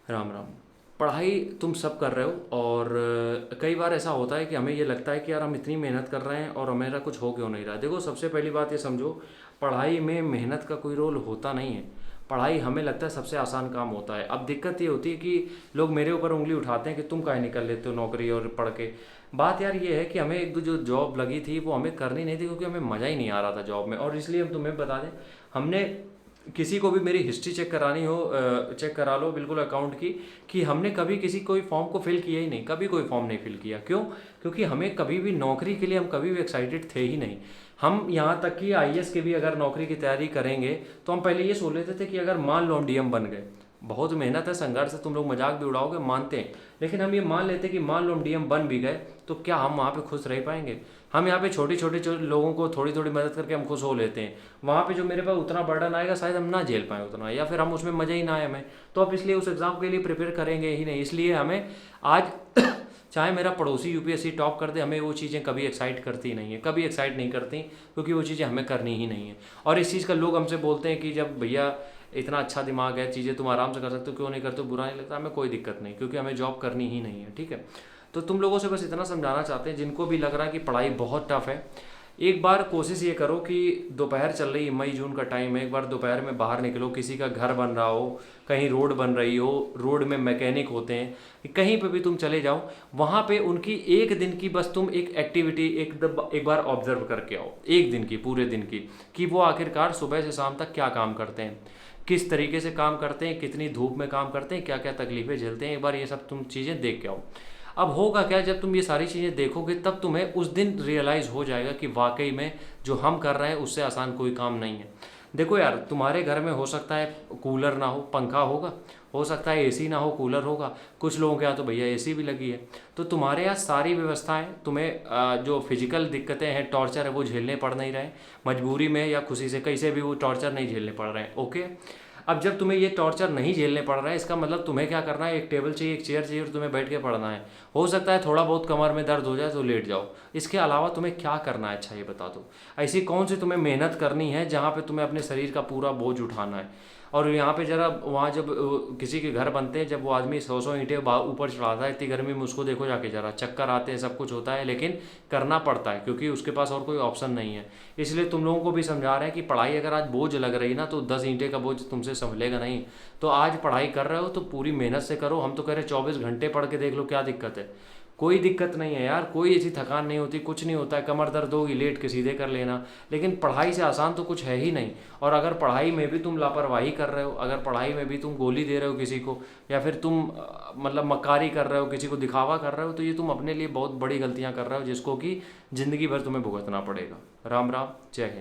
राम राम। पढ़ाई तुम सब कर रहे हो और कई बार ऐसा होता है कि हमें ये लगता है कि यार हम इतनी मेहनत कर रहे हैं और हमेरा कुछ हो क्यों नहीं रहा। देखो, सबसे पहली बात ये समझो, पढ़ाई में मेहनत का कोई रोल होता नहीं है। पढ़ाई हमें लगता है सबसे आसान काम होता है। अब दिक्कत ये होती है कि लोग मेरे ऊपर उंगली उठाते हैं कि तुम काहे निकल लेते हो नौकरी और पढ़ के। बात यार ये है कि हमें एक दो जो जॉब लगी थी वो हमें करनी नहीं थी, क्योंकि हमें मज़ा ही नहीं आ रहा था जॉब में। और इसलिए हम तुम्हें बता दें, हमने किसी को भी मेरी हिस्ट्री चेक करानी हो, चेक करा लो बिल्कुल अकाउंट की, कि हमने कभी किसी कोई फॉर्म को फिल किया ही नहीं, कभी कोई फॉर्म नहीं फिल किया। क्यों? क्योंकि हमें कभी भी नौकरी के लिए हम कभी भी एक्साइटेड थे ही नहीं। हम यहाँ तक कि आईएएस की भी अगर नौकरी की तैयारी करेंगे तो हम पहले ये सोच लेते थे कि अगर मान लो हम डीएम बन गए, बहुत मेहनत है, संघर्ष है, तुम लोग मजाक भी उड़ाओगे, मानते हैं, लेकिन हम ये मान लेते कि मान लो हम डीएम बन भी गए तो क्या हम वहाँ पे खुश रह पाएंगे? हम यहाँ पे छोटी छोटी लोगों को थोड़ी थोड़ी मदद करके हम खुश हो लेते हैं। वहाँ पे जो मेरे पास उतना बर्डन आएगा शायद हम ना झेल पाएँ उतना, या फिर हम उसमें मज़ा ही ना आए हमें। तो अब इसलिए उस एग्ज़ाम के लिए प्रिपेयर करेंगे ही नहीं। इसलिए हमें आज चाहे मेरा पड़ोसी यूपीएससी टॉप कर दे, हमें वो चीज़ें कभी एक्साइट करती नहीं है, कभी एक्साइट नहीं करती, क्योंकि वो चीज़ें हमें करनी ही नहीं है। और इस चीज़ का लोग हमसे बोलते हैं कि जब भैया इतना अच्छा दिमाग है, चीज़ें तुम आराम से कर सकते हो, क्यों नहीं करते हो? बुरा नहीं लगता? हमें कोई दिक्कत नहीं, क्योंकि हमें जॉब करनी ही नहीं है। ठीक है? तो तुम लोगों से बस इतना समझाना चाहते हैं, जिनको भी लग रहा है कि पढ़ाई बहुत टफ है, एक बार कोशिश ये करो कि दोपहर चल रही है, मई जून का टाइम है, एक बार दोपहर में बाहर निकलो, किसी का घर बन रहा हो, कहीं रोड बन रही हो, रोड में मैकेनिक होते हैं, कहीं पे भी तुम चले जाओ, वहाँ पे उनकी एक दिन की बस तुम एक एक्टिविटी एक बार ऑब्जर्व करके आओ, एक दिन की, पूरे दिन की, कि वो आखिरकार सुबह से शाम तक क्या काम करते हैं, किस तरीके से काम करते हैं, कितनी धूप में काम करते हैं, क्या क्या तकलीफें झेलते हैं। एक बार ये सब तुम चीज़ें देख के आओ। अब होगा क्या, जब तुम ये सारी चीज़ें देखोगे तब तुम्हें उस दिन रियलाइज़ हो जाएगा कि वाकई में जो हम कर रहे हैं उससे आसान कोई काम नहीं है। देखो यार, तुम्हारे घर में हो सकता है कूलर ना हो, पंखा होगा, हो सकता है एसी ना हो, कूलर होगा, कुछ लोगों के यहाँ तो भैया एसी भी लगी है। तो तुम्हारे यहाँ सारी व्यवस्थाएं, तुम्हें जो फिजिकल दिक्कतें हैं, टॉर्चर है, वो झेलने पड़ नहीं रहे, मजबूरी में या खुशी से, कैसे भी वो टॉर्चर नहीं झेलने पड़ रहे हैं। ओके? अब जब तुम्हें ये टॉर्चर नहीं झेलने पड़ रहा है, इसका मतलब तुम्हें क्या करना है, एक टेबल चाहिए, एक चेयर चाहिए और तुम्हें बैठ के पढ़ना है। हो सकता है थोड़ा बहुत कमर में दर्द हो जाए तो लेट जाओ, इसके अलावा तुम्हें क्या करना है? अच्छा ये बता दो, ऐसी कौन सी तुम्हें मेहनत करनी है जहाँ पे तुम्हें अपने शरीर का पूरा बोझ उठाना है? और यहाँ पे जरा वहाँ जब किसी के घर बनते हैं, जब वो आदमी 100 ईंटें ऊपर चढ़ाता है इतनी गर्मी में, उसको देखो जाके, जरा चक्कर आते हैं, सब कुछ होता है, लेकिन करना पड़ता है क्योंकि उसके पास और कोई ऑप्शन नहीं है। इसलिए तुम लोगों को भी समझा रहे हैं कि पढ़ाई अगर आज बोझ लग रही ना, तो 10 ईंटें का बोझ तुमसे संभलेगा नहीं। तो आज पढ़ाई कर रहे हो तो पूरी मेहनत से करो। हम तो कह रहे 24 घंटे पढ़ के देख लो, क्या दिक्कत है? कोई दिक्कत नहीं है यार, कोई ऐसी थकान नहीं होती, कुछ नहीं होता है। कमर दर्द होगी, लेट के सीधे कर लेना, लेकिन पढ़ाई से आसान तो कुछ है ही नहीं। और अगर पढ़ाई में भी तुम लापरवाही कर रहे हो, अगर पढ़ाई में भी तुम गोली दे रहे हो किसी को, या फिर तुम मतलब मक्कारी कर रहे हो, किसी को दिखावा कर रहे हो, तो ये तुम अपने लिए बहुत बड़ी गलतियां कर रहे हो, जिसको कि ज़िंदगी भर तुम्हें भुगतना पड़ेगा। राम राम, जय हिंद।